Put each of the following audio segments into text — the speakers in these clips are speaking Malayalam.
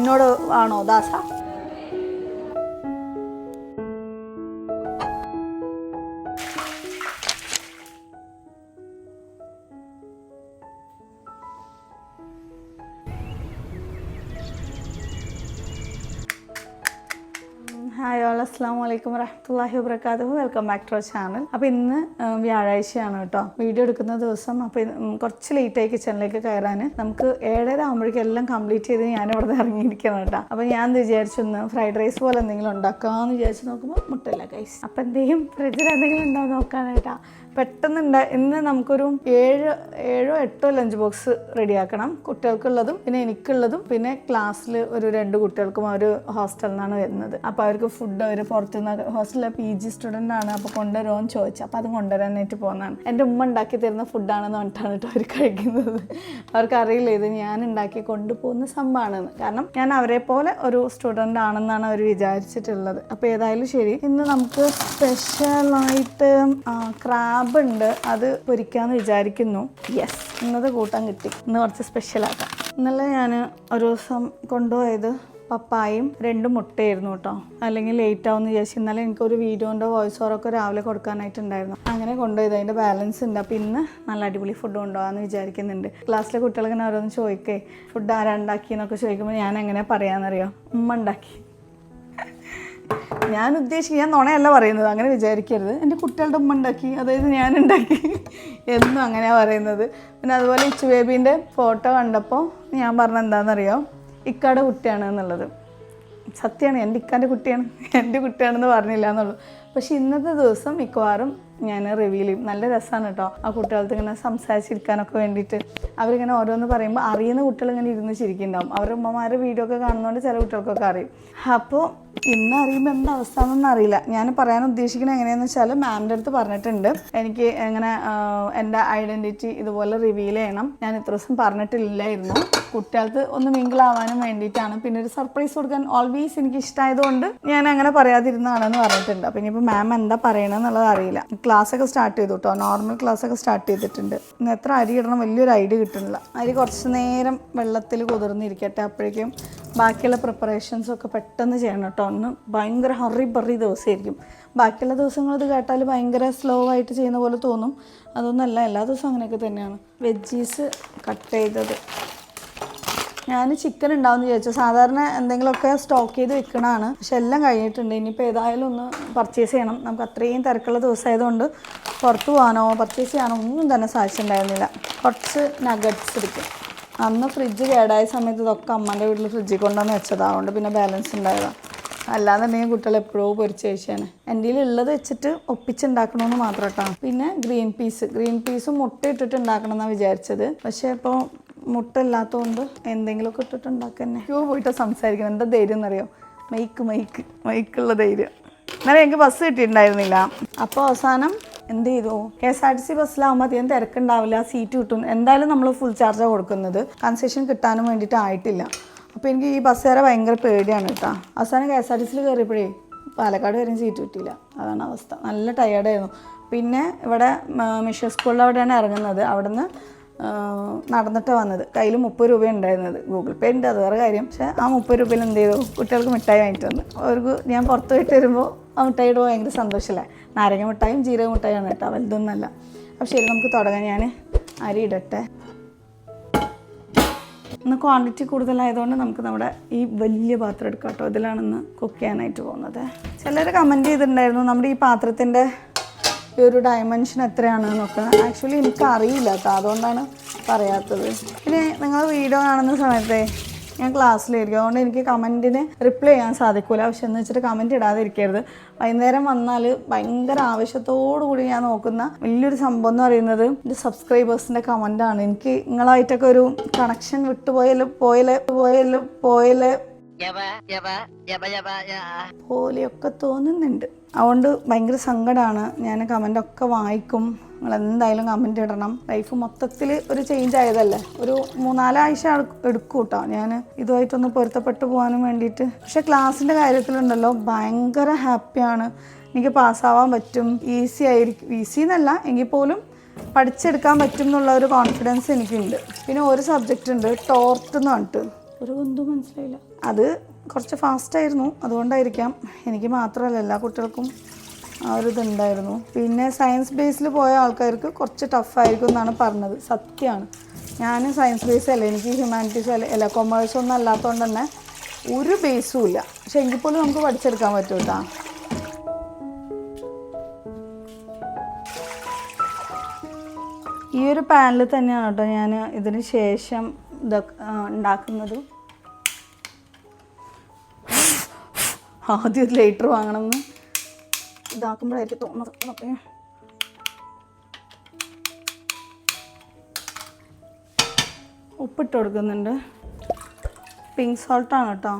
എന്നോട് ആണോ ദാസ? ഹായ് ഓൾ, അസ്സലാമു അലൈക്കും വറഹ്മത്തുള്ളാഹി വബറകാതുഹു. Welcome back to our channel. അപ്പോൾ ഇന്ന് വ്യാഴാഴ്ചയാണ് കേട്ടോ വീഡിയോ എടുക്കുന്ന ദിവസം. അപ്പോൾ കുറച്ച് ലേറ്റായി കിച്ചണിലേക്ക് കയറാൻ. നമുക്ക് 7:30 ആകുമ്പോഴേക്കും എല്ലാം കംപ്ലീറ്റ് ചെയ്ത് ഞാനിവിടെ നിന്ന് ഇറങ്ങിയിരിക്കണം കേട്ടോ. അപ്പോൾ ഞാൻ വിചാരിച്ചു ഇന്ന് ഫ്രൈഡ് റൈസ് പോലെ എന്തെങ്കിലും ഉണ്ടാക്കാമെന്ന് വിചാരിച്ച് നോക്കുമ്പോൾ മുട്ടയില്ല ഗൈസ്. അപ്പോൾ എന്തെങ്കിലും ഫ്രിഡ്ജിൽ എന്തെങ്കിലും ഉണ്ടോ നോക്കാനായിട്ടാ. പെട്ടെന്നുണ്ട്. ഇന്ന് നമുക്കൊരു 7 8 ലഞ്ച് ബോക്സ് റെഡിയാക്കണം. കുട്ടികൾക്കുള്ളതും പിന്നെ എനിക്കുള്ളതും പിന്നെ ക്ലാസ്സിൽ ഒരു 2 കുട്ടികൾക്കും അവർ ഹോസ്റ്റലിൽ നിന്നാണ് വരുന്നത്. അപ്പോൾ അവർക്ക് ഫുഡ് അവർ പുറത്തുനിന്ന് ഹോസ്റ്റലിലെ PG സ്റ്റുഡൻ്റ് ആണ്. അപ്പോൾ കൊണ്ടുവരുമോ എന്ന് ചോദിച്ചു. അപ്പോൾ അത് കൊണ്ടുവരാനായിട്ട് പോകുന്നതാണ്. എൻ്റെ ഉമ്മ ഉണ്ടാക്കി തരുന്ന ഫുഡാണെന്ന് പറഞ്ഞിട്ടാണ് കേട്ടോ അവർ കഴിക്കുന്നത്. അവർക്കറിയില്ല ഇത് ഞാൻ ഉണ്ടാക്കി കൊണ്ടുപോകുന്ന സംഭവമാണെന്ന്. കാരണം ഞാൻ അവരെ പോലെ ഒരു സ്റ്റുഡൻ്റ് ആണെന്നാണ് അവർ വിചാരിച്ചിട്ടുള്ളത്. അപ്പോൾ ഏതായാലും ശരി, ഇന്ന് നമുക്ക് സ്പെഷ്യലായിട്ട് ക്രാബ് ഉണ്ട്, അത് പൊരിക്കാമെന്ന് വിചാരിക്കുന്നു. യെസ്, ഇന്നത്തെ കൂട്ടാൻ കിട്ടി. ഇന്ന് കുറച്ച് സ്പെഷ്യലാക്കാം. ഇന്നലെ ഞാൻ ഒരു ദിവസം കൊണ്ടുപോയത് പപ്പായും 2 മുട്ടയായിരുന്നു കേട്ടോ. അല്ലെങ്കിൽ ലേറ്റ് ആവുമെന്ന് വിചാരിച്ചു. ഇന്നലെ എനിക്കൊരു വീഡിയോൻ്റെ വോയിസ് ഓവറൊക്കെ രാവിലെ കൊടുക്കാനായിട്ടുണ്ടായിരുന്നു. അങ്ങനെ കൊണ്ടുപോയത്, അതിൻ്റെ ബാലൻസ് ഉണ്ട്. അപ്പോൾ ഇന്ന് നല്ല അടിപൊളി ഫുഡ് കൊണ്ടുപോകാമെന്ന് വിചാരിക്കുന്നുണ്ട്. ക്ലാസ്സിലെ കുട്ടികളിങ്ങനെ ഓരോന്ന് ചോദിക്കേ ഫുഡ് ആരാ ഉണ്ടാക്കിയെന്നൊക്കെ ചോദിക്കുമ്പോൾ ഞാൻ എങ്ങനെ പറയാമെന്നറിയോ? ഉമ്മ ഉണ്ടാക്കി. ഞാൻ നുണയല്ല പറയുന്നത്, അങ്ങനെ വിചാരിക്കരുത്. എൻ്റെ കുട്ടികളുടെ ഉമ്മ ഉണ്ടാക്കി, അതായത് ഞാൻ ഉണ്ടാക്കി എന്നും അങ്ങനെയാണ് പറയുന്നത്. പിന്നെ അതുപോലെ ഇച്ചു ബേബീൻ്റെ ഫോട്ടോ കണ്ടപ്പോൾ ഞാൻ പറഞ്ഞത് എന്താണെന്നറിയോ? ഇക്കാടെ കുട്ടിയാണ് എന്നുള്ളത്. സത്യമാണ്, എൻ്റെ ഇക്കാൻ്റെ കുട്ടിയാണ്, എൻ്റെ കുട്ടിയാണെന്ന് പറഞ്ഞില്ല എന്നുള്ളൂ. പക്ഷെ ഇന്നത്തെ ദിവസം മിക്കവാറും ഞാൻ റിവീൽ ചെയ്യും. നല്ല രസമാണ് കേട്ടോ ആ കുട്ടികൾക്ക് ഇങ്ങനെ സംസാരിച്ചിരിക്കാനൊക്കെ വേണ്ടിയിട്ട്. അവരിങ്ങനെ ഓരോന്ന് പറയുമ്പോൾ അറിയുന്ന കുട്ടികൾ ഇങ്ങനെ ഇരുന്ന് ചിരിക്കുന്നുണ്ടാവും. അവരുടെ ഉമ്മമാരുടെ വീഡിയോ ഒക്കെ കാണുന്നതുകൊണ്ട് ചില കുട്ടികൾക്കൊക്കെ അറിയും. അപ്പോൾ ഇന്ന് അറിയുമ്പോൾ എന്താ അവസ്ഥ എന്നൊന്നും അറിയില്ല. ഞാൻ പറയാൻ ഉദ്ദേശിക്കുന്നത് എങ്ങനെയാണെന്ന് വെച്ചാൽ, മാമിൻ്റെ അടുത്ത് പറഞ്ഞിട്ടുണ്ട് എനിക്ക് എങ്ങനെ എൻ്റെ ഐഡൻറ്റിറ്റി ഇതുപോലെ റിവീൽ ചെയ്യണം. ഞാൻ ഇത്ര ദിവസം പറഞ്ഞിട്ടില്ലായിരുന്നു. കുട്ടികൾക്ക് ഒന്ന് മിങ്കിളാവാനും വേണ്ടിയിട്ടാണ്. പിന്നെ ഒരു സർപ്രൈസ് കൊടുക്കാൻ ഓൾവേസ് എനിക്ക് ഇഷ്ടമായതുകൊണ്ട് ഞാൻ അങ്ങനെ പറയാതിരുന്നതാണെന്ന് പറഞ്ഞിട്ടുണ്ട്. അപ്പോൾ ഇനിയിപ്പോൾ മാം എന്താ പറയണമെന്നുള്ളത് അറിയില്ല. ക്ലാസ്സൊക്കെ സ്റ്റാർട്ട് ചെയ്തു കേട്ടോ. നോർമൽ ക്ലാസ്സൊക്കെ സ്റ്റാർട്ട് ചെയ്തിട്ടുണ്ട്. ഇന്ന് എത്ര അരി ഇടണം വലിയൊരു ഐഡിയ കിട്ടുന്നില്ല. അരി കുറച്ച് നേരം വെള്ളത്തിൽ കുതിർന്നിരിക്കട്ടെ. അപ്പോഴേക്കും ബാക്കിയുള്ള പ്രിപ്പറേഷൻസൊക്കെ പെട്ടെന്ന് ചെയ്യണം കേട്ടോ. ഒന്ന് ഭയങ്കര ഹറി ദിവസമായിരിക്കും. ബാക്കിയുള്ള ദിവസങ്ങൾ ഇത് കേട്ടാൽ ഭയങ്കര സ്ലോ ആയിട്ട് ചെയ്യുന്ന പോലെ തോന്നും. അതൊന്നുമല്ല, എല്ലാ ദിവസവും അങ്ങനെയൊക്കെ തന്നെയാണ്. വെജീസ് കട്ട് ചെയ്തത്. ഞാൻ ചിക്കൻ ഉണ്ടാവുമെന്ന് വിചാരിച്ചു. സാധാരണ എന്തെങ്കിലുമൊക്കെ സ്റ്റോക്ക് ചെയ്ത് വെക്കണതാണ്. പക്ഷെ എല്ലാം കഴിഞ്ഞിട്ടുണ്ട്. ഇനിയിപ്പോൾ ഏതായാലും ഒന്ന് പർച്ചേസ് ചെയ്യണം. നമുക്ക് അത്രയും തിരക്കുള്ള ദിവസമായതുകൊണ്ട് പുറത്ത് പോകാനോ പർച്ചേസ് ചെയ്യാനോ ഒന്നും തന്നെ സാധിച്ചിട്ടുണ്ടായിരുന്നില്ല. കുറച്ച് നഗറ്റ്സ് എടുക്കും. അന്ന് ഫ്രിഡ്ജ് കേടായ സമയത്ത് ഇതൊക്കെ അമ്മൻ്റെ വീട്ടിൽ ഫ്രിഡ്ജിൽ കൊണ്ടുവന്ന് വെച്ചതാവുകൊണ്ട് പിന്നെ ബാലൻസ് ഉണ്ടായതാണ്. അല്ലാന്നുണ്ടെങ്കിൽ കുട്ടികൾ എപ്പോഴോ പൊരിച്ച് കഴിച്ചാണ്. എൻ്റെ ഉള്ളത് വെച്ചിട്ട് ഒപ്പിച്ചുണ്ടാക്കണമെന്ന് മാത്രം കേട്ടോ. പിന്നെ ഗ്രീൻ പീസും മുട്ട ഇട്ടിട്ട് ഉണ്ടാക്കണം എന്നാണ് വിചാരിച്ചത്. പക്ഷേ ഇപ്പോൾ മുട്ട ഇല്ലാത്തതുകൊണ്ട് എന്തെങ്കിലുമൊക്കെ ഇട്ടിട്ട് ഉണ്ടാക്കന്നെ. പോയിട്ട് സംസാരിക്കണം. എന്താ ധൈര്യം എന്നറിയോ? മൈക്കുള്ള ധൈര്യം. എന്നാലും എനിക്ക് ബസ് കിട്ടിയിട്ടുണ്ടായിരുന്നില്ല. അപ്പോൾ അവസാനം എന്ത് ചെയ്തു? KSRTC ബസ്സിലാകുമ്പോൾ അധികം തിരക്കുണ്ടാവില്ല, സീറ്റ് കിട്ടും. എന്തായാലും നമ്മൾ ഫുൾ ചാർജാണ് കൊടുക്കുന്നത്. കൺസെഷൻ കിട്ടാനും വേണ്ടിയിട്ട് ആയിട്ടില്ല. അപ്പോൾ എനിക്ക് ഈ ബസ് കയറാൻ ഭയങ്കര പേടിയാണ് കേട്ടോ. അവസാനം KSRTCയിൽ കയറിയപ്പോഴേ പാലക്കാട് വരെയും സീറ്റ് കിട്ടിയില്ല. അതാണ് അവസ്ഥ. നല്ല ടയേർഡായിരുന്നു. പിന്നെ ഇവിടെ മിഷൻ സ്കൂളിൽ അവിടെയാണ് ഇറങ്ങുന്നത്. അവിടെ നിന്ന് നടന്നിട്ട് വന്നത്. കയ്യിൽ 30 രൂപ ഉണ്ടായിരുന്നത്. ഗൂഗിൾ പേ ഉണ്ട്, അത് വേറെ കാര്യം. പക്ഷേ ആ 30 രൂപയിൽ എന്ത് ചെയ്തു? കുട്ടികൾക്ക് മിഠായി വാങ്ങിയിട്ട് വന്നു. അവർക്ക് ഞാൻ പുറത്ത് പോയിട്ട് വരുമ്പോൾ ആ മിഠായിയുടെ ഭയങ്കര സന്തോഷമല്ലേ. നാരങ്ങ മിഠായും ജീരക മിഠായിയാണ് കേട്ടോ, വലുതൊന്നുമല്ല. അപ്പോൾ ശരി, നമുക്ക് തുടങ്ങാം. ഞാൻ അരി ഇടട്ടെ. ഇന്ന് ക്വാണ്ടിറ്റി കൂടുതലായതുകൊണ്ട് നമുക്ക് നമ്മുടെ ഈ വലിയ പാത്രം എടുക്കാം കേട്ടോ. ഇതിലാണ് ഇന്ന് കുക്ക് ചെയ്യാനായിട്ട് പോകുന്നത്. ചിലർ കമൻറ്റ് ചെയ്തിട്ടുണ്ടായിരുന്നു നമ്മുടെ ഈ പാത്രത്തിൻ്റെ ഈ ഒരു ഡയമെൻഷൻ എത്രയാണെന്ന് നോക്കുന്നത്. ആക്ച്വലി എനിക്ക് അറിയില്ല കേട്ടോ, അതുകൊണ്ടാണ് പറയാത്തത്. പിന്നെ നിങ്ങൾ വീഡിയോ കാണുന്ന സമയത്തെ ഞാൻ ക്ലാസ്സിലായിരിക്കും, അതുകൊണ്ട് എനിക്ക് കമൻറ്റിന് റിപ്ലൈ ചെയ്യാൻ സാധിക്കില്ല. പക്ഷെ എന്ന് വെച്ചിട്ട് കമൻറ്റ് ഇടാതിരിക്കരുത്. വൈകുന്നേരം വന്നാൽ ഭയങ്കര ആവശ്യത്തോടു കൂടി ഞാൻ നോക്കുന്ന വലിയൊരു സംഭവം എന്ന് പറയുന്നത് എൻ്റെ സബ്സ്ക്രൈബേഴ്സിൻ്റെ കമൻറ്റാണ്. എനിക്ക് നിങ്ങളായിട്ടൊക്കെ ഒരു കണക്ഷൻ പോലെയൊക്കെ തോന്നുന്നുണ്ട്. അതുകൊണ്ട് ഭയങ്കര സങ്കടമാണ്. ഞാൻ കമൻ്റൊക്കെ വായിക്കും. നിങ്ങൾ എന്തായാലും കമൻറ്റ് ഇടണം. ലൈഫ് മൊത്തത്തിൽ ഒരു ചേഞ്ച് ആയതല്ലേ. ഒരു 3-4 ആഴ്ച എടുക്കും കേട്ടോ ഞാൻ ഇതുമായിട്ടൊന്ന് പൊരുത്തപ്പെട്ടു പോകാനും വേണ്ടിയിട്ട്. പക്ഷേ ക്ലാസ്സിൻ്റെ കാര്യത്തിലുണ്ടല്ലോ ഭയങ്കര ഹാപ്പിയാണ്. എനിക്ക് പാസ്സാവാൻ പറ്റും, ഈസി ആയിരിക്കും. ഈസി എന്നല്ല എങ്കിൽ പോലും പഠിച്ചെടുക്കാൻ പറ്റും എന്നുള്ള ഒരു കോൺഫിഡൻസ് എനിക്കുണ്ട്. പിന്നെ ഒരു സബ്ജക്റ്റ് ഉണ്ട്, ടോർട്ട് എന്ന് പറഞ്ഞിട്ട്. ഒരു കുന്തും മനസ്സിലായില്ല. അത് കുറച്ച് ഫാസ്റ്റായിരുന്നു, അതുകൊണ്ടായിരിക്കാം. എനിക്ക് മാത്രമല്ല എല്ലാ കുട്ടികൾക്കും ആ ഒരു ഇതുണ്ടായിരുന്നു. പിന്നെ സയൻസ് ബേസിൽ പോയ ആൾക്കാർക്ക് കുറച്ച് ടഫായിരിക്കും എന്നാണ് പറഞ്ഞത്. സത്യമാണ്. ഞാൻ സയൻസ് ബേസ് അല്ല, എനിക്ക് ഹ്യൂമാനിറ്റീസ് അല്ല കൊമേഴ്സൊന്നും അല്ലാത്തതുകൊണ്ട് തന്നെ ഒരു ബേസും ഇല്ല. പക്ഷെ എങ്കിൽ പോലും നമുക്ക് പഠിച്ചെടുക്കാൻ പറ്റും കേട്ടോ. ഈ ഒരു പാനിൽ തന്നെയാണ് കേട്ടോ ഞാൻ ഇതിന് ശേഷം ഇതൊക്കെ ഉണ്ടാക്കുന്നത്. ആദ്യം ഒരു ലൈറ്റർ വാങ്ങണമെന്ന് ഇതാക്കുമ്പോഴായിരിക്കും തോന്നുന്നത്. ഓക്കെ, ഉപ്പിട്ട് കൊടുക്കുന്നുണ്ട്. പിങ്ക് സോൾട്ടാണ് കേട്ടോ.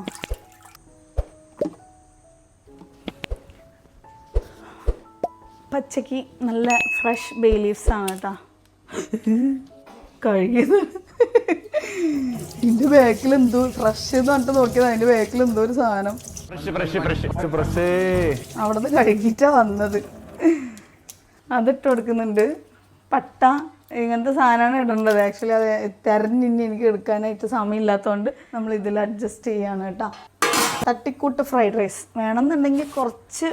പച്ചക്ക് നല്ല ഫ്രഷ് ബേ ലീവ്സ് ആണ് കേട്ടോ. കഴുകിയത് ഇതിൻ്റെ ബാക്കിൽ എന്തോ ഫ്രഷ് എന്ന് പറഞ്ഞിട്ട് നോക്കിയത്, അതിൻ്റെ ബാക്കിൽ എന്തോ ഒരു സാധനം അവിടെ നിന്ന് കഴുകിയിട്ടാണ് വന്നത്. അതിട്ട് കൊടുക്കുന്നുണ്ട്. പട്ട ഇങ്ങനത്തെ സാധനമാണ് ഇടേണ്ടത്. ആക്ച്വലി അത് തിരഞ്ഞിനി എനിക്ക് എടുക്കാനായിട്ട് സമയമില്ലാത്തതുകൊണ്ട് നമ്മൾ ഇതിൽ അഡ്ജസ്റ്റ് ചെയ്യാണ് കേട്ടോ. തട്ടിക്കൂട്ട് ഫ്രൈഡ് റൈസ് വേണമെന്നുണ്ടെങ്കിൽ കുറച്ച്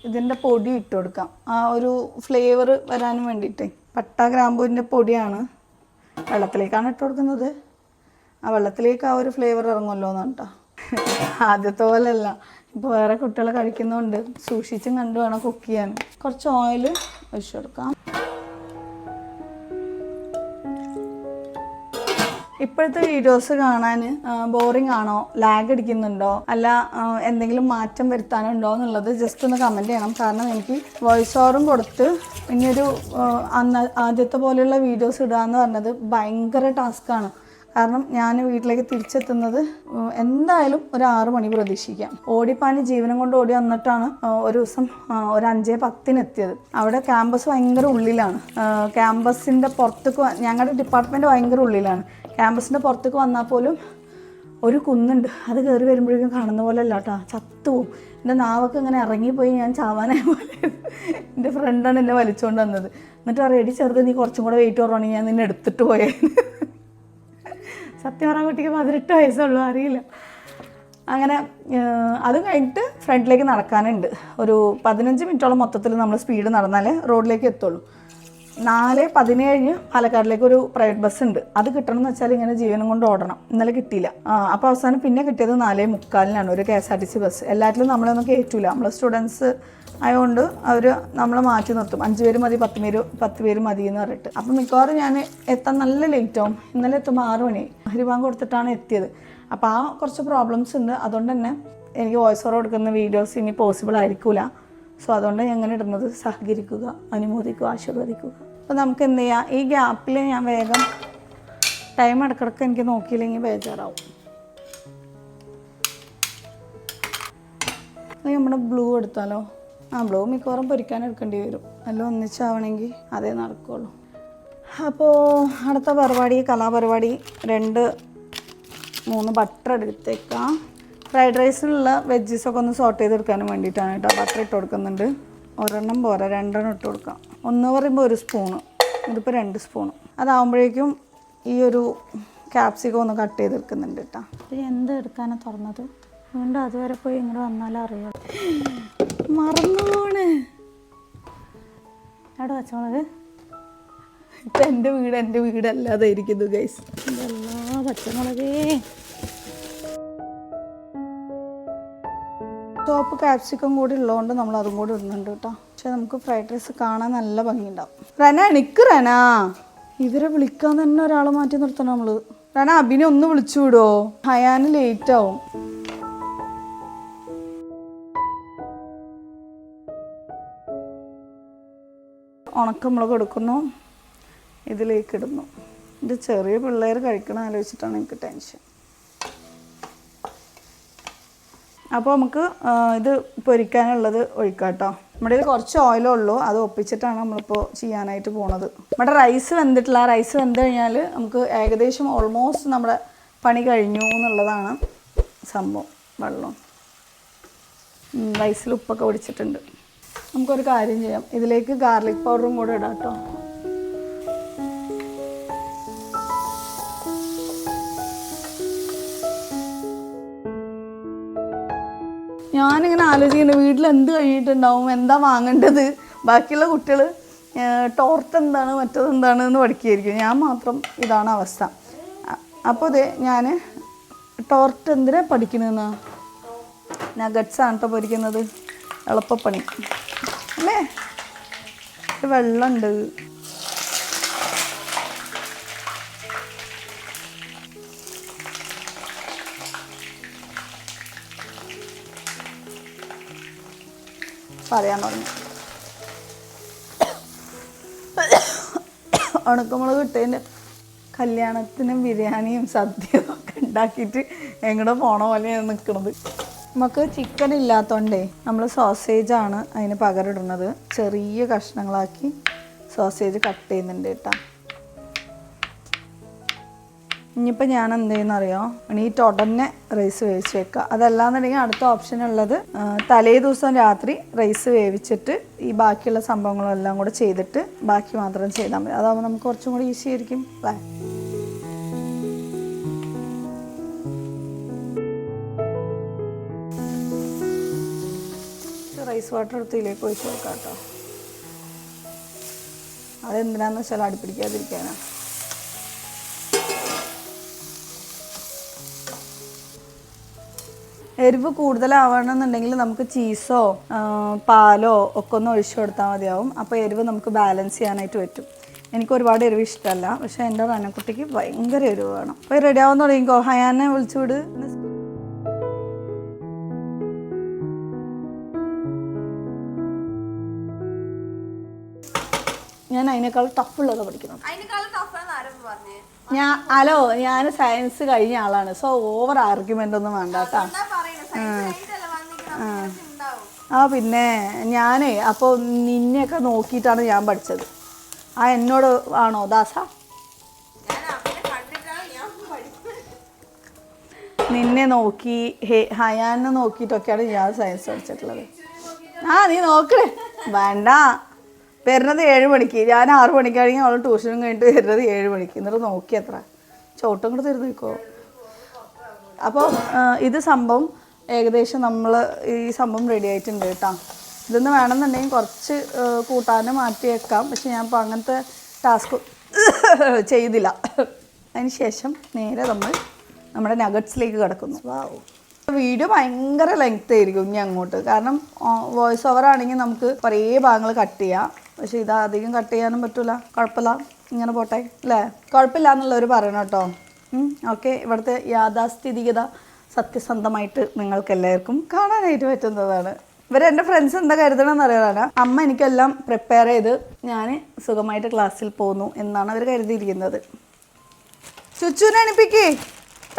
ഇതിൻ്റെ പൊടി ഇട്ട് കൊടുക്കാം, ആ ഒരു ഫ്ലേവർ വരാനും വേണ്ടിയിട്ട്. പട്ട ഗ്രാമ്പൂവിൻ്റെ പൊടിയാണ്, വെള്ളത്തിലേക്കാണ് ഇട്ട് കൊടുക്കുന്നത്. ആ വെള്ളത്തിലേക്ക് ആ ഒരു ഫ്ലേവർ ഇറങ്ങുമല്ലോ എന്നാണ് കേട്ടോ. ആദ്യത്തെ പോലെയല്ല, ഇപ്പോൾ വേറെ കുട്ടികൾ കഴിക്കുന്നതുകൊണ്ട് സൂക്ഷിച്ചും കണ്ടു വേണം കുക്ക് ചെയ്യാൻ. കുറച്ച് ഓയിൽ ഒഴിച്ചു കൊടുക്കാം. ഇപ്പോഴത്തെ വീഡിയോസ് കാണാൻ ബോറിംഗ് ആണോ, ലാഗ് അടിക്കുന്നുണ്ടോ, അല്ല എന്തെങ്കിലും മാറ്റം വരുത്താനുണ്ടോ എന്നുള്ളത് ജസ്റ്റ് ഒന്ന് കമൻറ്റ് ചെയ്യണം. കാരണം എനിക്ക് വോയിസ് ഓവറും കൊടുത്ത് ഇനിയൊരു ആദ്യത്തെ പോലെയുള്ള വീഡിയോസ് ഇടുക എന്ന് പറഞ്ഞത് ഭയങ്കര ടാസ്ക്കാണ്. കാരണം ഞാൻ വീട്ടിലേക്ക് തിരിച്ചെത്തുന്നത് എന്തായാലും ഒരു 6 മണി പ്രതീക്ഷിക്കാം. ഓടിപ്പാഞ്ഞ് ജീവനം കൊണ്ട് ഓടി വന്നിട്ടാണ് ഒരു ദിവസം ഒരു 5:10 എത്തിയത്. അവിടെ ക്യാമ്പസ് ഭയങ്കര ഉള്ളിലാണ്. ക്യാമ്പസിൻ്റെ പുറത്തേക്ക് ഞങ്ങളുടെ ഡിപ്പാർട്ട്മെൻറ്റ് ഭയങ്കര ഉള്ളിലാണ്. ക്യാമ്പസിൻ്റെ പുറത്തേക്ക് വന്നാൽ പോലും ഒരു കുന്നുണ്ട്, അത് കയറി വരുമ്പോഴേക്കും കാണുന്ന പോലെ അല്ല കേട്ടോ, ചത്തുപോകും. എൻ്റെ നാവൊക്കെ ഇങ്ങനെ ഇറങ്ങിപ്പോയി ഞാൻ ചാവാനായ പോലെ. എൻ്റെ ഫ്രണ്ടാണ് എന്നെ വലിച്ചുകൊണ്ട് വന്നത്. എന്നിട്ട് പറയാം, എടി ചെറുത് നീ കുറച്ചും കൂടെ വെയിറ്റ് കുറവാണെങ്കിൽ ഞാൻ നിന്നെ എടുത്തിട്ട് പോയേ. സത്യം പറഞ്ഞ കുട്ടിക്ക് 18 വയസ്സുള്ളൂ, അറിയില്ല. അങ്ങനെ അത് കഴിഞ്ഞിട്ട് ഫ്രണ്ടിലേക്ക് നടക്കാനുണ്ട്. ഒരു 15 മിനിറ്റോളം മൊത്തത്തിൽ നമ്മൾ സ്പീഡ് നടന്നാലേ റോഡിലേക്ക് എത്തുള്ളൂ. 4:17 പാലക്കാടിലേക്ക് ഒരു പ്രൈവറ്റ് ബസ് ഉണ്ട്. അത് കിട്ടണം എന്ന് വെച്ചാൽ ഇങ്ങനെ ജീവനം കൊണ്ട് ഓടണം. ഇന്നലെ കിട്ടിയില്ല. അപ്പോൾ അവസാനം പിന്നെ കിട്ടിയത് 4:45 ഒരു KSRTC ബസ്. എല്ലാറ്റിലും നമ്മളൊന്നും കയറ്റൂല, നമ്മൾ സ്റ്റുഡൻസ് ആയതുകൊണ്ട് അവർ നമ്മളെ മാറ്റി നിർത്തും. 5 പേര് മതി, 10 പേര് മതി എന്ന് പറഞ്ഞിട്ട്. അപ്പം മിക്കവാറും ഞാൻ എത്താൻ നല്ല ലേറ്റ് ആവും. ഇന്നലെ എത്തുമ്പോൾ 6 മണി ഹരിബാങ്ക് കൊടുത്തിട്ടാണ് എത്തിയത്. അപ്പോൾ ആ കുറച്ച് പ്രോബ്ലംസ് ഉണ്ട്. അതുകൊണ്ട് തന്നെ എനിക്ക് വോയിസ് ഓവർ കൊടുക്കുന്ന വീഡിയോസ് ഇനി പോസിബിൾ ആയിരിക്കില്ല. സോ അതുകൊണ്ട് ഞാൻ ഇങ്ങനെ ഇടുന്നത്. സഹകരിക്കുക, അനുമോദിക്കുക, ആശീർവദിക്കുക. അപ്പോൾ നമുക്ക് എന്ത് ചെയ്യാം, ഈ ഗ്യാപ്പിൽ ഞാൻ വേഗം ടൈം ഇടക്കിടക്ക് എനിക്ക് നോക്കിയില്ലെങ്കിൽ ബേജാറാവും. നമ്മുടെ ബ്ലൂ എടുത്താലോ? ബ്ലൂ മിക്കവാറും പൊരിക്കാൻ എടുക്കേണ്ടി വരും. എല്ലാം ഒന്നിച്ചാവണമെങ്കിൽ അതേ നടക്കുള്ളൂ. അപ്പോൾ അടുത്ത പരിപാടി, കലാപരിപാടി 2-3 ബട്ടർ എടുത്തേക്കാം. ഫ്രൈഡ് റൈസിലുള്ള വെജ്ജസൊക്കെ ഒന്ന് സോട്ട് ചെയ്തെടുക്കാനും വേണ്ടിയിട്ടാണ് കേട്ടോ. ബട്ടർ ഇട്ട് കൊടുക്കുന്നുണ്ട്. ഒരെണ്ണം പോരാ, 2 ഇട്ട് കൊടുക്കാം. 1 പറയുമ്പോൾ 1 സ്പൂണ്, ഇതിപ്പോൾ 2 സ്പൂണ്. അതാവുമ്പോഴേക്കും ഈ ഒരു ക്യാപ്സിക്കം ഒന്ന് കട്ട് ചെയ്തെടുക്കുന്നുണ്ട് കേട്ടോ. ഇത് എന്ത് എടുക്കാനാണ് തുറന്നത്? വീണ്ടും അതുവരെ പോയി ഇങ്ങോട്ട് വന്നാലും അറിയാം. മറന്നുപോണ് എവിടെ വെച്ചോളത്. ഇപ്പം എൻ്റെ വീടല്ലാതെ ഇരിക്കുന്നു ഗൈസ്. എല്ലാ പച്ചമുളകേ ചോപ്പ് ക്യാപ്സിക്കം കൂടി ഉള്ളതുകൊണ്ട് നമ്മൾ അതും കൂടി ഇടുന്നുണ്ട് കേട്ടോ. പക്ഷെ നമുക്ക് ഫ്രൈഡ് റൈസ് കാണാൻ നല്ല ഭംഗിയുണ്ടാവും. റന എണിക്ക് റന, ഇവരെ വിളിക്കാൻ തന്നെ ഒരാൾ മാറ്റി നിർത്തണം നമ്മൾ. റന അഭിനെ ഒന്ന് വിളിച്ചു വിടുമോ? ഹയാന് ലേറ്റ് ആവും. ഉണക്കമുളക് എടുക്കുന്നു, ഇതിലേക്ക് ഇടുന്നു. ഇത് ചെറിയ പിള്ളേർ കഴിക്കണം ആലോചിച്ചിട്ടാണ് എനിക്ക് ടെൻഷൻ. അപ്പോൾ നമുക്ക് ഇത് പൊരിക്കാനുള്ളത് ഒഴിക്കാം കേട്ടോ. നമ്മുടെ ഇത് കുറച്ച് ഓയിലേ ഉള്ളൂ, അത് ഒപ്പിച്ചിട്ടാണ് നമ്മളിപ്പോൾ ചെയ്യാനായിട്ട് പോണത്. നമ്മുടെ റൈസ് വെന്തിട്ടില്ല. റൈസ് വെന്ത് കഴിഞ്ഞാൽ നമുക്ക് ഏകദേശം ഓൾമോസ്റ്റ് നമ്മുടെ പണി കഴിഞ്ഞു എന്നുള്ളതാണ് സംഭവം. വെള്ളം റൈസിൽ ഉപ്പൊക്കെ പിടിച്ചിട്ടുണ്ട്. നമുക്കൊരു കാര്യം ചെയ്യാം, ഇതിലേക്ക് ഗാർലിക് പൗഡറും കൂടെ ഇടാം കേട്ടോ. ഞാനിങ്ങനെ ആലോചിക്കുന്നത് വീട്ടിൽ എന്ത് കഴിഞ്ഞിട്ടുണ്ടാവും, എന്താ വാങ്ങേണ്ടത്. ബാക്കിയുള്ള കുട്ടികൾ ടോർട്ട് എന്താണ് മറ്റതെന്താണ് എന്ന് പഠിക്കുകയായിരിക്കും. ഞാൻ മാത്രം ഇതാണ് അവസ്ഥ. അപ്പോൾ അതെ ഞാൻ ടോർട്ട് എന്തിനാ പഠിക്കണമെന്നാ, നഗറ്റ്സാണ് കേട്ടോ പൊരിക്കുന്നത്. എളുപ്പപ്പണി അല്ലേ. വെള്ളമുണ്ട്. പറയാൻ തുടങ്ങി. ഉണക്കമുളക് ഇട്ടതിൻ്റെ കല്യാണത്തിനും ബിരിയാണിയും സദ്യയും ഒക്കെ ഉണ്ടാക്കിയിട്ട് എങ്ങോട്ട് പോണ പോലെയാണ് നിൽക്കുന്നത്. നമുക്ക് ചിക്കൻ ഇല്ലാത്തതുകൊണ്ടേ നമ്മൾ സോസേജാണ് അതിന് പകരം ഇടുന്നത്. ചെറിയ കഷ്ണങ്ങളാക്കി സോസേജ് കട്ട് ചെയ്യുന്നുണ്ട് കേട്ടോ. ഇനിയിപ്പോൾ ഞാൻ എന്ത് ചെയ്യുന്നറിയോ, എണീറ്റ് ഉടനെ റൈസ് വേവിച്ച് വെക്കുക. അതല്ലാന്നുണ്ടെങ്കിൽ അടുത്ത ഓപ്ഷൻ ഉള്ളത് തലേ ദിവസം രാത്രി റൈസ് വേവിച്ചിട്ട് ഈ ബാക്കിയുള്ള സംഭവങ്ങളെല്ലാം കൂടെ ചെയ്തിട്ട് ബാക്കി മാത്രം ചെയ്താൽ മതി. അതാകുമ്പോൾ നമുക്ക് കുറച്ചും കൂടി ഈസി ആയിരിക്കും അല്ലേ. റൈസ് വാട്ടർ എടുത്ത് ഇതിലേക്ക് ഒഴിച്ച് കൊടുക്കാം കേട്ടോ. അതെന്തിനാന്ന് വെച്ചാൽ അടുപ്പിടിക്കാതിരിക്കാനാണ്. എരിവ് കൂടുതലാവണമെന്നുണ്ടെങ്കിൽ നമുക്ക് ചീസോ പാലോ ഒക്കെ ഒന്ന് ഒഴിച്ചു കൊടുത്താൽ മതിയാവും. അപ്പോൾ എരിവ് നമുക്ക് ബാലൻസ് ചെയ്യാനായിട്ട് പറ്റും. എനിക്ക് ഒരുപാട് എരിവ് ഇഷ്ടമല്ല, പക്ഷേ എൻ്റെ റനക്കുട്ടിക്ക് ഭയങ്കര എരിവ് വേണം. അപ്പോൾ റെഡി ആവാൻ തുടങ്ങിക്കോ. ഹയാനെ വിളിച്ചു വിട്. ഞാൻ അതിനേക്കാൾ ടഫുള്ളത് പഠിക്കണം. ഞാൻ സയൻസ് കഴിഞ്ഞ ആളാണ്. സോ ഓവർ ആർഗ്യുമെന്റ് ഒന്നും വേണ്ട കേട്ടോ. പിന്നെ ഞാനേ അപ്പോൾ നിന്നെയൊക്കെ നോക്കിയിട്ടാണ് ഞാൻ പഠിച്ചത്. എന്നോട് ആണോ ദാസ? നിന്നെ നോക്കി ഹയാനെ നോക്കിയിട്ടൊക്കെയാണ് ഞാൻ സയൻസ് പഠിച്ചിട്ടുള്ളത്. നീ നോക്കണേ വേണ്ട. വരുന്നത് 7 മണിക്ക്, ഞാൻ 6 മണിക്കാണെങ്കിൽ അവൾ ട്യൂഷനും കഴിഞ്ഞിട്ട് വരുന്നത് 7 മണിക്ക്. എന്നിട്ട് നോക്കി എത്ര ചോട്ടും കൂടെ തരുന്നു നിൽക്കുമോ. അപ്പോൾ ഇത് സംഭവം ഏകദേശം നമ്മൾ ഈ സംഭവം റെഡി ആയിട്ടുണ്ട് കേട്ടോ. ഇതൊന്ന് വേണമെന്നുണ്ടെങ്കിൽ കുറച്ച് കൂട്ടാനും മാറ്റി വെക്കാം. പക്ഷെ ഞാൻ ഇപ്പോൾ അങ്ങനത്തെ ടാസ്ക് ചെയ്തില്ല. അതിന് ശേഷം നേരെ നമ്മൾ നമ്മുടെ നഗറ്റ്സിലേക്ക് കിടക്കുന്നു. വീഡിയോ ഭയങ്കര ലെങ്ത് ആയിരിക്കും ഇനി അങ്ങോട്ട്. കാരണം വോയിസ് ഓവർ ആണെങ്കിൽ നമുക്ക് കുറേ ഭാഗങ്ങൾ കട്ട് ചെയ്യാം. പക്ഷേ ഇത് അധികം കട്ട് ചെയ്യാനും പറ്റില്ല. കുഴപ്പമില്ല, ഇങ്ങനെ പോട്ടെ അല്ലേ. കുഴപ്പമില്ല എന്നുള്ളവർ പറയണം കേട്ടോ. ഓക്കെ. ഇവിടുത്തെ യാഥാസ്ഥിതികത സത്യസന്ധമായിട്ട് നിങ്ങൾക്ക് എല്ലാവർക്കും കാണാനായിട്ട് പറ്റുന്നതാണ്. ഇവരെൻ്റെ ഫ്രണ്ട്സ് എന്താ കരുതണമെന്ന് അറിയാനാണ്. അമ്മ എനിക്കെല്ലാം പ്രിപ്പയർ ചെയ്ത് ഞാൻ സുഖമായിട്ട് ക്ലാസ്സിൽ പോകുന്നു എന്നാണ് അവർ കരുതിയിരിക്കുന്നത്. ചുച്ചുനെ എണിപ്പിക്കേ.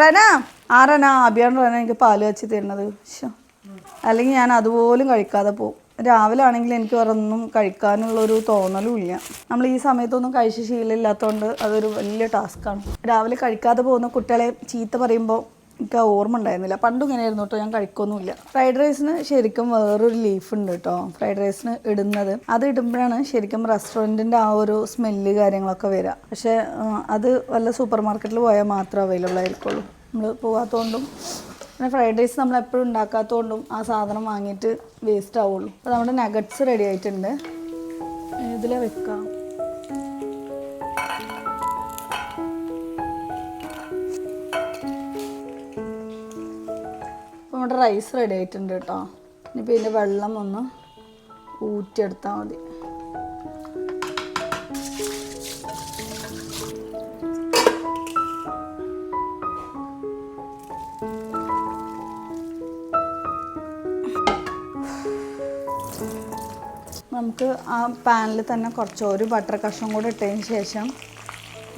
റന അഭിയാണ് റന എനിക്ക് പാല് വെച്ച് തരുന്നത്. അല്ലെങ്കിൽ ഞാൻ അതുപോലും കഴിക്കാതെ പോകും. രാവിലെ ആണെങ്കിൽ എനിക്ക് വേറെ ഒന്നും കഴിക്കാനുള്ളൊരു തോന്നലും ഇല്ല. നമ്മൾ ഈ സമയത്തൊന്നും കഴിച്ച് ശീലമില്ലാത്തതുകൊണ്ട് അതൊരു വലിയ ടാസ്ക്കാണ്. രാവിലെ കഴിക്കാതെ പോകുന്ന കുട്ടികളെ ചീത്ത പറയുമ്പോൾ എനിക്ക് ഓർമ്മ ഉണ്ടായിരുന്നില്ല. പണ്ടും ഇങ്ങനെയായിരുന്നു കേട്ടോ, ഞാൻ കഴിക്കൊന്നുമില്ല. ഫ്രൈഡ് റൈസിന് ശരിക്കും വേറൊരു ലീഫ് ഉണ്ട് കേട്ടോ, ഫ്രൈഡ് റൈസിന് ഇടുന്നത്. അത് ഇടുമ്പോഴാണ് ശരിക്കും റെസ്റ്റോറൻറ്റിൻ്റെ ആ ഒരു സ്മെല്ല് കാര്യങ്ങളൊക്കെ വരിക. പക്ഷേ അത് വല്ല സൂപ്പർ മാർക്കറ്റിൽ പോയാൽ മാത്രമേ അവൈലബിൾ ആയിരിക്കുള്ളൂ. നമ്മൾ പോകാത്തതുകൊണ്ടും പിന്നെ ഫ്രൈഡ് റൈസ് നമ്മൾ എപ്പോഴും ഉണ്ടാക്കാത്തതുകൊണ്ടും ആ സാധനം വാങ്ങിയിട്ട് വേസ്റ്റ് ആവുള്ളൂ. അപ്പോൾ നമ്മുടെ നഗറ്റ്സ് റെഡി ആയിട്ടുണ്ട്. ഇതിലെ വെക്കാം. അപ്പോൾ നമ്മുടെ റൈസ് റെഡി ആയിട്ടുണ്ട് കേട്ടോ. ഇനിയിപ്പോൾ ഇതിൻ്റെ വെള്ളം ഒന്ന് ഊറ്റിയെടുത്താൽ മതി. നമുക്ക് ആ പാനിൽ തന്നെ ഒരു ബട്ടർ കഷ്ണം കൂടെ ഇട്ടതിന് ശേഷം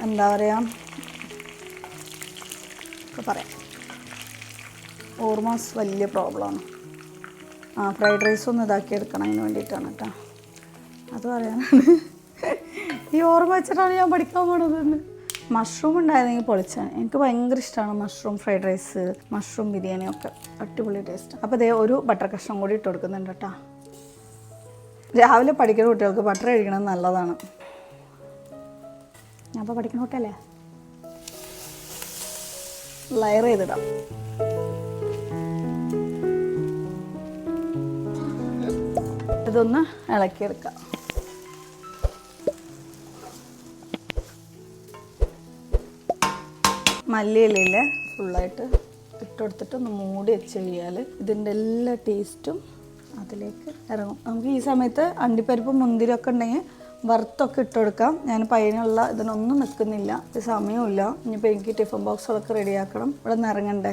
എന്താ പറയുക പറയാം, ഓർമ്മ വലിയ പ്രോബ്ലമാണ്. ഫ്രൈഡ് റൈസ് ഒന്ന് ഇതാക്കി എടുക്കണം, അതിന് വേണ്ടിയിട്ടാണ് കേട്ടോ. അത് പറയാനാണ്. ഈ ഓർമ്മ വെച്ചിട്ടാണ് ഞാൻ പഠിക്കാൻ പോണതെന്ന്. മഷ്റൂം ഉണ്ടായിരുന്നെങ്കിൽ പൊളിച്ചാണ്. എനിക്ക് ഭയങ്കര ഇഷ്ടമാണ് മഷ്റൂം ഫ്രൈഡ് റൈസ്, മഷ്റൂം ബിരിയാണിയൊക്കെ അടിപൊളി ടേസ്റ്റ്. അപ്പോൾ ഇതേ ഒരു ബട്ടർ കഷ്ണം കൂടി ഇട്ട് കൊടുക്കുന്നുണ്ട് കേട്ടോ. രാവിലെ പഠിക്കുന്ന കുട്ടികൾക്ക് ബട്ടർ കഴിക്കണത് നല്ലതാണ്. ഞാൻ അപ്പോൾ പഠിക്കുന്ന കുട്ടിയല്ലേ. ലെയർ ചെയ്തിടാം. ഇതൊന്ന് ഇളക്കിയെടുക്കാം. മല്ലിയിലയില്ലേ ഫുള്ളായിട്ട് ഇട്ടുകൊടുത്തിട്ട് ഒന്ന് മൂടി വെച്ച് കഴിഞ്ഞാൽ ഇതിൻ്റെ എല്ലാ ടേസ്റ്റും അതിലേക്ക് ഇറങ്ങും. നമുക്ക് ഈ സമയത്ത് അണ്ടിപ്പരിപ്പ് മുന്തിരിയൊക്കെ ഉണ്ടെങ്കിൽ വറുത്തൊക്കെ ഇട്ട് കൊടുക്കാം. ഞാൻ പയ്യനുള്ള ഇതിനൊന്നും നിൽക്കുന്നില്ല, സമയമില്ല. ഇനിയിപ്പോൾ എനിക്ക് ടിഫിൻ ബോക്സുകളൊക്കെ റെഡിയാക്കണം. ഇവിടെ നിന്ന് ഇറങ്ങണ്ടേ.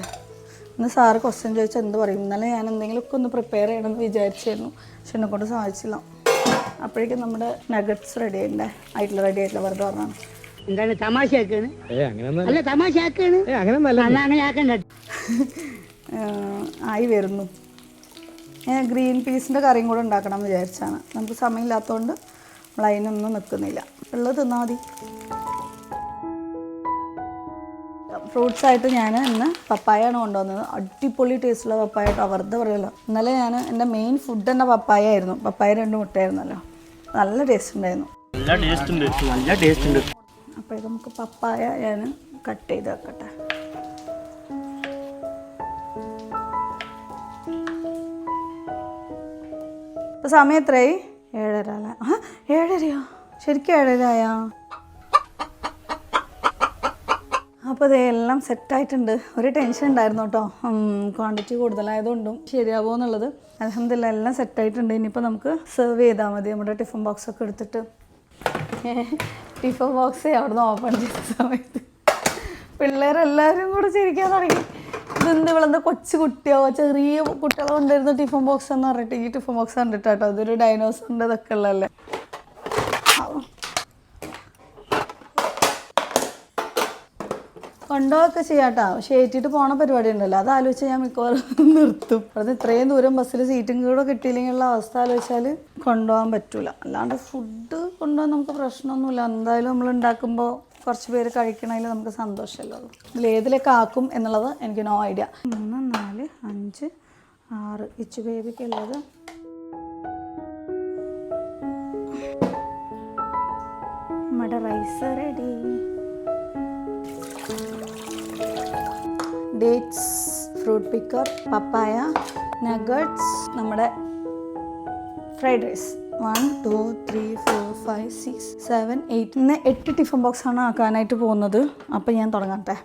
ഇന്ന് സാറ് ക്വസ്റ്റ്യൻ ചോദിച്ചാൽ എന്ത് പറയും? ഇന്നലെ ഞാൻ എന്തെങ്കിലുമൊക്കെ ഒന്ന് പ്രിപ്പയർ ചെയ്യണമെന്ന് വിചാരിച്ചിരുന്നു, പക്ഷെ എന്നെ കൊണ്ട് സാധിച്ചില്ല. അപ്പോഴേക്കും നമ്മുടെ നഗറ്റ്സ് റെഡി ആയിട്ടില്ല വെറുതെ പറഞ്ഞാണ്. എന്താണ് തമാശയാക്കാണ്? അല്ല തമാശയാക്കാണ്, ആയി വരുന്നു. ഞാൻ ഗ്രീൻ പീസിൻ്റെ കറിയും കൂടെ ഉണ്ടാക്കണം എന്ന് വിചാരിച്ചാണ്. നമുക്ക് സമയമില്ലാത്തതുകൊണ്ട് നമ്മൾ അതിനൊന്നും നിൽക്കുന്നില്ല. ഉള്ളത് തിന്നാൽ മതി. ഫ്രൂട്ട്സായിട്ട് ഞാൻ ഇന്ന് പപ്പായാണ് കൊണ്ടുവന്നത്. അടിപൊളി ടേസ്റ്റുള്ള പപ്പായ കേട്ടോ, വെറുതെ പറയല്ലോ. ഇന്നലെ ഞാൻ എൻ്റെ മെയിൻ ഫുഡ് തന്നെ പപ്പായ ആയിരുന്നു. പപ്പായ 2 മുട്ടയായിരുന്നല്ലോ, നല്ല ടേസ്റ്റ് ഉണ്ടായിരുന്നു. നല്ല ടേസ്റ്റ് ഉണ്ട്. അപ്പോൾ ഇത് നമുക്ക് പപ്പായ ഞാൻ കട്ട് ചെയ്ത് വെക്കട്ടെ. ഇപ്പോൾ സമയം എത്രയായി? 7:30 അല്ലേ? 7:30യോ? ശരിക്കും 7:30 അപ്പോൾ ഇതെല്ലാം സെറ്റായിട്ടുണ്ട്. ഒരു ടെൻഷൻ ഉണ്ടായിരുന്നു കേട്ടോ, ക്വാണ്ടിറ്റി കൂടുതലായതുകൊണ്ടും ശരിയാവുമോ എന്നുള്ളത്. അൽഹംദുലില്ലാ എല്ലാം സെറ്റായിട്ടുണ്ട്. ഇനിയിപ്പോൾ നമുക്ക് സെർവ് ചെയ്താൽ മതി. നമ്മുടെ ടിഫിൻ ബോക്സൊക്കെ എടുത്തിട്ട് ടിഫിൻ ബോക്സ് അവിടുന്ന് ഓപ്പൺ ചെയ്ത സമയത്ത് പിള്ളേരെല്ലാവരും കൂടെ ചിരിക്കാൻ തുടങ്ങി. ഇതെന്ത് ഇവളെന്താ കൊച്ചു കുട്ടിയോ, ചെറിയ കുട്ടികളെ കൊണ്ടിരുന്ന ടിഫിൻ ബോക്സ് എന്ന് പറഞ്ഞിട്ട് ഈ ടിഫിൻ ബോക്സ് കണ്ടിട്ടാട്ടോ. ഇതൊരു ഡൈനോസറിൻ്റെ ഇതൊക്കെ ഉള്ളതല്ലേ. കൊണ്ടുപോകൊക്കെ ചെയ്യാട്ടോ, പക്ഷേ ഏറ്റിട്ട് പോണ പരിപാടി ഉണ്ടല്ലോ, അത് ആലോചിച്ചാൽ ഞാൻ മിക്കവാറും നിർത്തും. അത് ഇത്രയും ദൂരം ബസ്സിൽ സീറ്റും കൂടെ കിട്ടിയില്ലെങ്കിലുള്ള അവസ്ഥ ആലോചിച്ചാൽ കൊണ്ടുപോകാൻ പറ്റില്ല. അല്ലാണ്ട് ഫുഡ് കൊണ്ടുപോകാൻ നമുക്ക് പ്രശ്നമൊന്നുമില്ല. എന്തായാലും നമ്മൾ ഉണ്ടാക്കുമ്പോൾ കുറച്ച് പേര് കഴിക്കണതിൽ നമുക്ക് സന്തോഷമല്ലോ. ഇതിലേതിലേക്ക് ആക്കും എന്നുള്ളത് എനിക്ക് നോ ഐഡിയ. 3, 4, 5, 6 ഇച്ചു ബേബിക്കുള്ളത്. നമ്മുടെ rice ready. Dates, fruit picker, papaya, nuggets, നമ്മുടെ ഫ്രൈഡ് റൈസ്. 1, 2, 3, 4, 5, 6, 7, 8. ഇന്ന് 8 ടിഫിൻ ബോക്സാണ് ആക്കാനായിട്ട് പോകുന്നത്. അപ്പം ഞാൻ തുടങ്ങട്ടെ.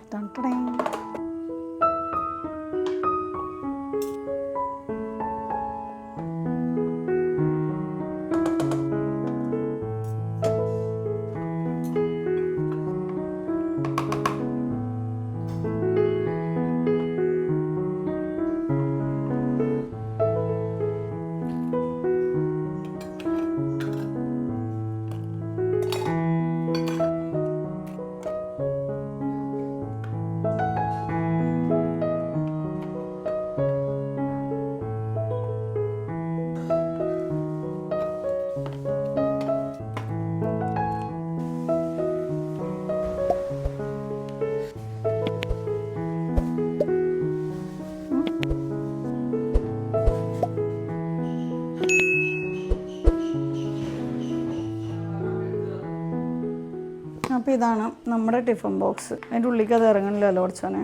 അപ്പോൾ ഇതാണ് നമ്മുടെ ടിഫിൻ ബോക്സ്. അതിൻ്റെ ഉള്ളിലേക്ക് അത് ഇറങ്ങണില്ലല്ലോ കുറച്ചോനെ.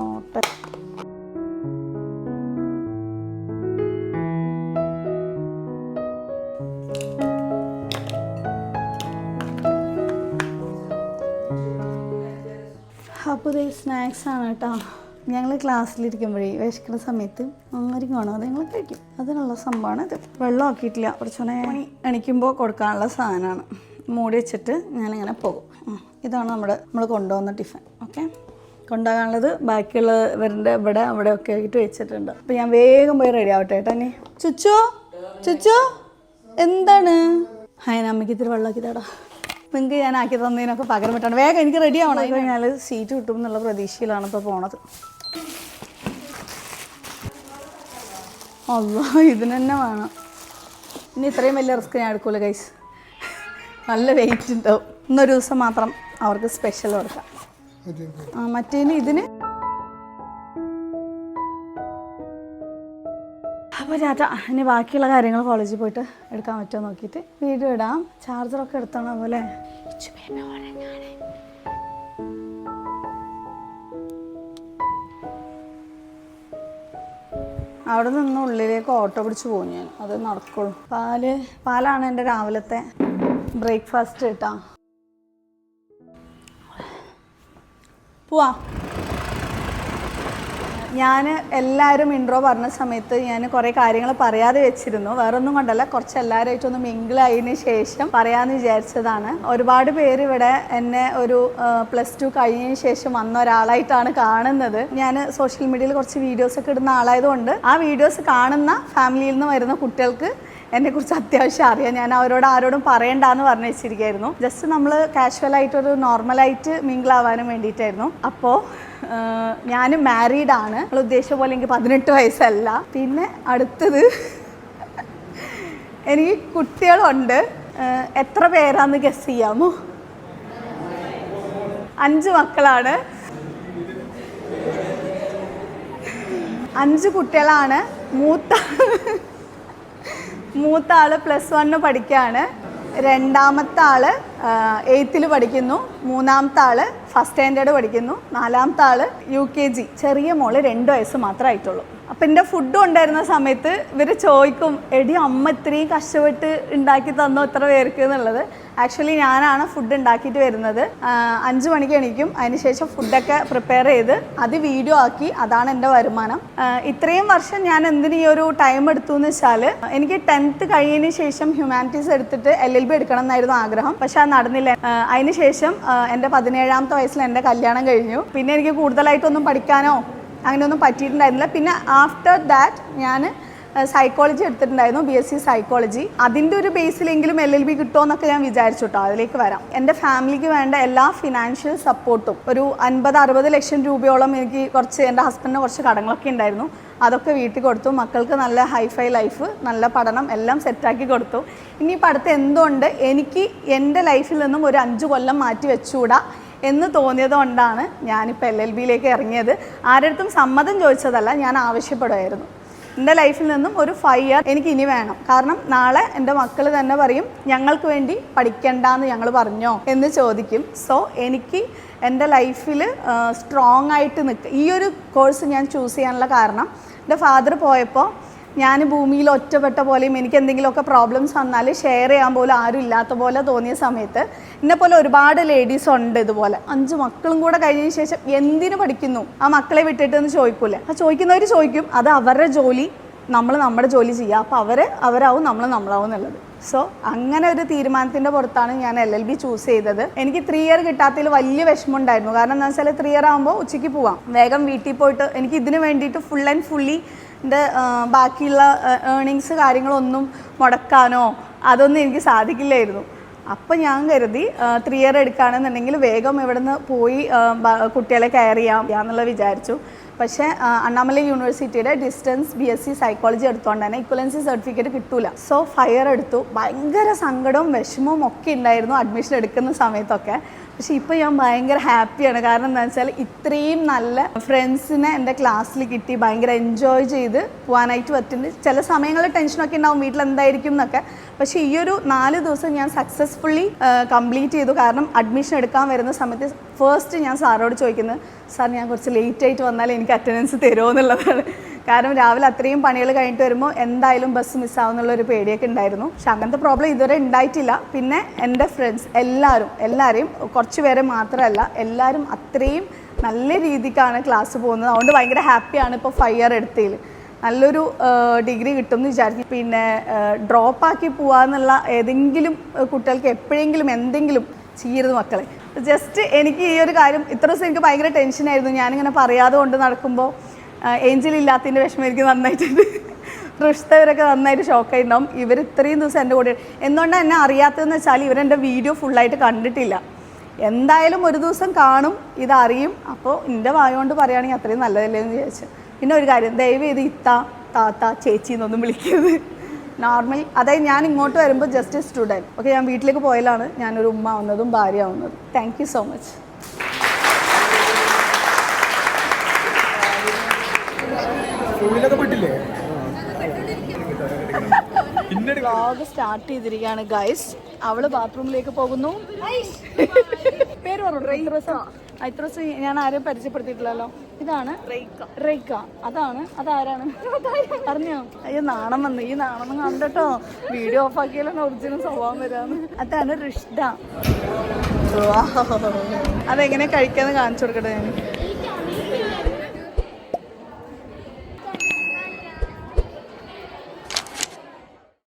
ഓട്ടെ അപ്പോൾ ഇത് സ്നാക്സാണ് കേട്ടോ. ഞങ്ങൾ ക്ലാസ്സിലിരിക്കുമ്പോഴേ വിശക്കുന്ന സമയത്ത് ആരും കാണാതെ ഞങ്ങൾ കഴിക്കും. അതിനുള്ള സംഭവമാണ് ഇത്. വെള്ളം ആക്കിയിട്ടില്ല, കുറച്ചോനെ എണിക്കുമ്പോൾ കൊടുക്കാനുള്ള സാധനമാണ്. മൂടി വെച്ചിട്ട് ഞാനിങ്ങനെ പോകും. ഇതാണ് നമ്മൾ കൊണ്ടുപോകുന്ന ടിഫിൻ. ഓക്കെ, കൊണ്ടുപോകാനുള്ളത് ബാക്കിയുള്ളവരുടെ ഇവിടെ അവിടെയൊക്കെ ആയിട്ട് വെച്ചിട്ടുണ്ട്. അപ്പോൾ ഞാൻ വേഗം പോയി റെഡി ആവട്ടെ കേട്ടോ. തന്നെ ചുച്ചോ എന്താണ്? അമ്മയ്ക്ക് ഇത്തിരി വെള്ളമാക്കി തടാ. നിങ്ങൾക്ക് ഞാൻ ആക്കി തന്നതിനൊക്കെ പകരം വിട്ടാണ്. വേഗം എനിക്ക് റെഡി ആവണം. കഴിഞ്ഞാൽ സീറ്റ് കിട്ടും എന്നുള്ള പ്രതീക്ഷയിലാണ് ഇപ്പോൾ പോണത്. അല്ലാ, ഇതിന് തന്നെ വേണം. ഇനി ഇത്രയും വലിയ റിസ്ക് ഞാൻ എടുക്കൂല ഗൈസ്. നല്ല വെയിറ്റ് ഉണ്ടാവും. ഇന്നൊരു ദിവസം മാത്രം അവർക്ക് സ്പെഷ്യൽ കൊടുക്കാം. ഇതിന് അപ്പോൾ ചേട്ടാ, ഇനി ബാക്കിയുള്ള കാര്യങ്ങൾ കോളേജിൽ പോയിട്ട് എടുക്കാൻ പറ്റുമോ നോക്കിയിട്ട് വീഡിയോ ഇടാം. ചാർജറൊക്കെ എടുത്തണ പോലെ. അവിടെ നിന്ന് ഉള്ളിലേക്ക് ഓട്ടോ പിടിച്ച് പോകും ഞാൻ, അത് നടക്കുള്ളൂ. പാലാണ് എൻ്റെ രാവിലത്തെ ബ്രേക്ക്ഫാസ്റ്റ് കേട്ടാ. പോവാ. ഞാൻ എല്ലാവരും ഇൻട്രോ പറഞ്ഞ സമയത്ത് ഞാൻ കുറേ കാര്യങ്ങൾ പറയാതെ വെച്ചിരുന്നു. വേറൊന്നും കൊണ്ടല്ല, കുറച്ച് എല്ലാവരുമായിട്ടൊന്ന് മിങ്കിളായതിന് ശേഷം പറയാമെന്ന് വിചാരിച്ചതാണ്. ഒരുപാട് പേര് ഇവിടെ എന്നെ ഒരു +2 കഴിഞ്ഞതിന് ശേഷം വന്ന ഒരാളായിട്ടാണ് കാണുന്നത്. ഞാൻ സോഷ്യൽ മീഡിയയിൽ കുറച്ച് വീഡിയോസൊക്കെ ഇടുന്ന ആളായതുകൊണ്ട് ആ വീഡിയോസ് കാണുന്ന ഫാമിലിയിൽ നിന്ന് വരുന്ന കുട്ടികൾക്ക് എന്നെക്കുറിച്ച് അത്യാവശ്യം അറിയാം. ഞാൻ അവരോട് ആരോടും പറയണ്ടെന്ന് പറഞ്ഞു വെച്ചിരിക്കുകയായിരുന്നു. ജസ്റ്റ് നമ്മൾ കാഷ്വലായിട്ടൊരു നോർമലായിട്ട് മിങ്കിളാവാനും വേണ്ടിയിട്ടായിരുന്നു. അപ്പോൾ ഞാൻ മാരീഡാണ്. നമ്മൾ ഉദ്ദേശിച്ച പോലെ എനിക്ക് 18 വയസ്സല്ല. പിന്നെ അടുത്തത് എനിക്ക് കുട്ടികളുണ്ട്. എത്ര പേരാന്ന് ഗസ് ചെയ്യാമോ? 5 മക്കളാണ്. 5 കുട്ടികളാണ്. മൂത്ത ആള് +1 പഠിക്കുകയാണ്, രണ്ടാമത്തെ ആള് 8th പഠിക്കുന്നു, മൂന്നാമത്തെ ആള് ഫസ്റ്റ് സ്റ്റാൻഡേർഡ് പഠിക്കുന്നു, നാലാമത്തെ ആള് UKG. ചെറിയ മോള് 2 വയസ്സ് മാത്രമേ ആയിട്ടുള്ളൂ. അപ്പം എൻ്റെ ഫുഡ് കൊണ്ടുവരുന്ന സമയത്ത് ഇവർ ചോദിക്കും, എടി അമ്മ ഇത്രയും കഷ്ടപ്പെട്ട് ഉണ്ടാക്കി തന്നോ ഇത്ര പേർക്ക് എന്നുള്ളത്. ആക്ച്വലി ഞാനാണ് ഫുഡ് ഉണ്ടാക്കിയിട്ട് വരുന്നത്. 5 മണിക്ക് എണീക്കും. അതിനുശേഷം ഫുഡൊക്കെ പ്രിപ്പയർ ചെയ്ത് അത് വീഡിയോ ആക്കി, അതാണ് എൻ്റെ വരുമാനം. ഇത്രയും വർഷം ഞാൻ എന്തിന് ഈ ഒരു ടൈം എടുത്തു എന്ന് വെച്ചാൽ, എനിക്ക് 10th കഴിഞ്ഞതിന് ശേഷം ഹ്യൂമാനിറ്റീസ് എടുത്തിട്ട് LLB എടുക്കണം എന്നായിരുന്നു ആഗ്രഹം. പക്ഷെ അത് നടന്നില്ല. അതിനുശേഷം എൻ്റെ 17ാമത്തെ വയസ്സിൽ എൻ്റെ കല്യാണം കഴിഞ്ഞു. പിന്നെ എനിക്ക് കൂടുതലായിട്ടൊന്നും പഠിക്കാനോ അങ്ങനെയൊന്നും പറ്റിയിട്ടുണ്ടായിരുന്നില്ല. പിന്നെ ആഫ്റ്റർ ദാറ്റ് ഞാൻ സൈക്കോളജി എടുത്തിട്ടുണ്ടായിരുന്നു, BSc സൈക്കോളജി. അതിൻ്റെ ഒരു ബേസിലെങ്കിലും LLB കിട്ടുമോ എന്നൊക്കെ ഞാൻ വിചാരിച്ചു കേട്ടോ. അതിലേക്ക് വരാം. എൻ്റെ ഫാമിലിക്ക് വേണ്ട എല്ലാ ഫിനാൻഷ്യൽ സപ്പോർട്ടും, ഒരു 50-60 ലക്ഷം രൂപയോളം എനിക്ക് എൻ്റെ ഹസ്ബൻഡിന് കുറച്ച് കടങ്ങളൊക്കെ ഉണ്ടായിരുന്നു, അതൊക്കെ വീട്ടിൽ കൊടുത്തു. മക്കൾക്ക് നല്ല ഹൈഫൈ ലൈഫ്, നല്ല പഠനം എല്ലാം സെറ്റാക്കി കൊടുത്തു. ഇനിയിപ്പോൾ അടുത്ത് എന്തുകൊണ്ട് എനിക്ക് എൻ്റെ ലൈഫിൽ നിന്നും ഒരു 5 കൊല്ലം മാറ്റി വെച്ചുകൂടാ എന്ന് തോന്നിയത് കൊണ്ടാണ് ഞാനിപ്പോൾ LLBയിലേക്ക് ഇറങ്ങിയത്. ആരുടെ സമ്മതം ചോദിച്ചതല്ല, ഞാൻ ആവശ്യപ്പെടുമായിരുന്നു. എൻ്റെ ലൈഫിൽ നിന്നും ഒരു 5 ഇയർ എനിക്ക് ഇനി വേണം. കാരണം നാളെ എൻ്റെ മക്കൾ തന്നെ പറയും, ഞങ്ങൾക്ക് വേണ്ടി പഠിക്കണ്ടെന്ന് ഞങ്ങൾ പറഞ്ഞോ എന്ന് ചോദിക്കും. സോ എനിക്ക് എൻ്റെ ലൈഫിൽ സ്ട്രോങ് ആയിട്ട് നിൽക്കുക. ഈ ഒരു കോഴ്സ് ഞാൻ ചൂസ് ചെയ്യാനുള്ള കാരണം, എൻ്റെ ഫാദർ പോയപ്പോൾ ഞാൻ ഭൂമിയിൽ ഒറ്റപ്പെട്ട പോലെയും എനിക്ക് എന്തെങ്കിലുമൊക്കെ പ്രോബ്ലംസ് വന്നാൽ ഷെയർ ചെയ്യാൻ പോലും ആരും ഇല്ലാത്ത പോലെ തോന്നിയ സമയത്ത്, എന്നെപ്പോലെ ഒരുപാട് ലേഡീസ് ഉണ്ട് ഇതുപോലെ. 5 മക്കളും കൂടെ കഴിഞ്ഞതിന് ശേഷം എന്തിനു പഠിക്കുന്നു, ആ മക്കളെ വിട്ടിട്ട് എന്ന് ചോദിക്കൂലേ. ആ ചോദിക്കുന്നവർ ചോദിക്കും, അത് അവരുടെ ജോലി, നമ്മൾ നമ്മുടെ ജോലി ചെയ്യുക. അപ്പോൾ അവരാവും, നമ്മളാവും എന്നുള്ളത്. സോ അങ്ങനെ ഒരു തീരുമാനത്തിൻ്റെ പുറത്താണ് ഞാൻ LLB ചൂസ് ചെയ്തത്. എനിക്ക് 3 ഇയർ കിട്ടാത്തതിൽ വലിയ വിഷമം ഉണ്ടായിരുന്നു. കാരണം എന്താ വെച്ചാൽ 3 ഇയർ ആകുമ്പോൾ ഉച്ചയ്ക്ക് പോവാം, വേഗം വീട്ടിൽ പോയിട്ട് എനിക്ക് ഇതിന് വേണ്ടിയിട്ട് ഫുൾ ആൻഡ് ഫുള്ളി എൻ്റെ ബാക്കിയുള്ള ഏർണിങ്സ് കാര്യങ്ങളൊന്നും മുടക്കാനോ അതൊന്നും എനിക്ക് സാധിക്കില്ലായിരുന്നു. അപ്പം ഞാൻ കരുതി 3 ഇയർ എടുക്കുകയാണെന്നുണ്ടെങ്കിൽ വേഗം ഇവിടെ നിന്ന് പോയി കുട്ടികളെ കെയർ ചെയ്യാമെന്നുള്ളത് വിചാരിച്ചു. പക്ഷേ അണ്ണാമലൈ യൂണിവേഴ്സിറ്റിയുടെ ഡിസ്റ്റൻസ് BSc സൈക്കോളജി എടുത്തുകൊണ്ട് തന്നെ ഇക്വലൻസി സർട്ടിഫിക്കറ്റ് കിട്ടൂല. സോ 5 ഇയർ എടുത്തു. ഭയങ്കര സങ്കടവും വിഷമവും ഒക്കെ ഉണ്ടായിരുന്നു അഡ്മിഷൻ എടുക്കുന്ന സമയത്തൊക്കെ. പക്ഷേ ഇപ്പോൾ ഞാൻ ഭയങ്കര ഹാപ്പിയാണ്. കാരണം എന്താ വെച്ചാൽ ഇത്രയും നല്ല ഫ്രണ്ട്സിനെ എൻ്റെ ക്ലാസ്സിൽ കിട്ടി, ഭയങ്കര എൻജോയ് ചെയ്ത് പോകാനായിട്ട് പറ്റുന്നുണ്ട്. ചില സമയങ്ങളിൽ ടെൻഷനൊക്കെ ഉണ്ടാവും, വീട്ടിൽ എന്തായിരിക്കും എന്നൊക്കെ. പക്ഷേ ഈ ഒരു 4 ദിവസം ഞാൻ സക്സസ്ഫുള്ളി കംപ്ലീറ്റ് ചെയ്തു. കാരണം അഡ്മിഷൻ എടുക്കാൻ വരുന്ന സമയത്ത് ഫസ്റ്റ് ഞാൻ സാറോട് ചോദിക്കുന്നത്, സാർ ഞാൻ കുറച്ച് ലേറ്റ് ആയിട്ട് വന്നാൽ എനിക്ക് അറ്റൻഡൻസ് തരുമോ എന്നുള്ളതാണ്. കാരണം രാവിലെ അത്രയും പണികൾ കഴിഞ്ഞിട്ട് വരുമ്പോൾ എന്തായാലും ബസ് മിസ്സാവുന്നുള്ളൊരു പേടിയൊക്കെ ഉണ്ടായിരുന്നു. പക്ഷെ അങ്ങനത്തെ പ്രോബ്ലം ഇതുവരെ ഉണ്ടായിട്ടില്ല. പിന്നെ എൻ്റെ ഫ്രണ്ട്സ് എല്ലാവരെയും കുറച്ച് പേരെ മാത്രമല്ല, എല്ലാവരും അത്രയും നല്ല രീതിക്കാണ് ക്ലാസ് പോകുന്നത്. അതുകൊണ്ട് ഭയങ്കര ഹാപ്പിയാണ് ഇപ്പോൾ 5 ഇയർ എടുത്തതിൽ. നല്ലൊരു ഡിഗ്രി കിട്ടും എന്ന് വിചാരിക്കും. പിന്നെ ഡ്രോപ്പാക്കി പോകാമെന്നുള്ള ഏതെങ്കിലും കുട്ടികൾക്ക് എപ്പോഴെങ്കിലും എന്തെങ്കിലും ചെയ്യരുത് മക്കളെ. ജസ്റ്റ് എനിക്ക് ഈ ഒരു കാര്യം ഇത്ര ദിവസം എനിക്ക് ഭയങ്കര ടെൻഷനായിരുന്നു. ഞാനിങ്ങനെ പറയാതെ കൊണ്ട് നടക്കുമ്പോൾ ഏഞ്ചൽ ഇല്ലാത്തതിൻ്റെ വിഷമം എനിക്ക് നന്നായിട്ടുണ്ട്. ഋഷ്ടവരൊക്കെ നന്നായിട്ട് ഷോക്കായിട്ടുണ്ടാവും. ഇവർ ഇത്രയും ദിവസം എൻ്റെ കൂടെ എന്തുകൊണ്ടാണ് എന്നെ അറിയാത്തതെന്ന് വെച്ചാൽ ഇവരെൻ്റെ വീഡിയോ ഫുള്ളായിട്ട് കണ്ടിട്ടില്ല. എന്തായാലും ഒരു ദിവസം കാണും, ഇതറിയും. അപ്പോൾ എൻ്റെ വായോണ്ട് പറയുകയാണെങ്കിൽ അത്രയും നല്ലതല്ലേ എന്ന് വിചാരിച്ചു. പിന്നെ ഒരു കാര്യം, ദയവ് ചെയ്ത് ഇത്ത, താത്ത, ചേച്ചി എന്നൊന്നും വിളിക്കരുത്. നോർമൽ, അതായത് ഞാൻ ഇങ്ങോട്ട് വരുമ്പോൾ ജസ്റ്റ് സ്റ്റുഡൻറ്റ്. ഓക്കെ, ഞാൻ വീട്ടിലേക്ക് പോയാലാണ് ഞാനൊരു ഉമ്മ ആവുന്നതും ഭാര്യ ആവുന്നതും. Thank you so much. Vlog start ചെയ്തിരിക്കുകയാണ് ഗൈസ്. അവള് ബാത്റൂമിലേക്ക് പോകുന്നു. പേര് പറഞ്ഞു ഇത്ര ദിവസം ഞാൻ ആരെയും പരിചയപ്പെടുത്തിയിട്ടില്ലല്ലോ. ഇതാണ് റേക്ക. അതാരാണ് പറഞ്ഞോ? അയ്യോ നാണം വന്നു. ഈ നാണം കണ്ടോ വീഡിയോ ഓഫ് ആക്കിയാലും ഒറിജിനൽ സ്വഭാവം വരാന്ന്. അതാണ് റിഷ്ദ. അതെങ്ങനെ കഴിക്കാന്ന് കാണിച്ചു കൊടുക്കട്ടെ ഞാൻ.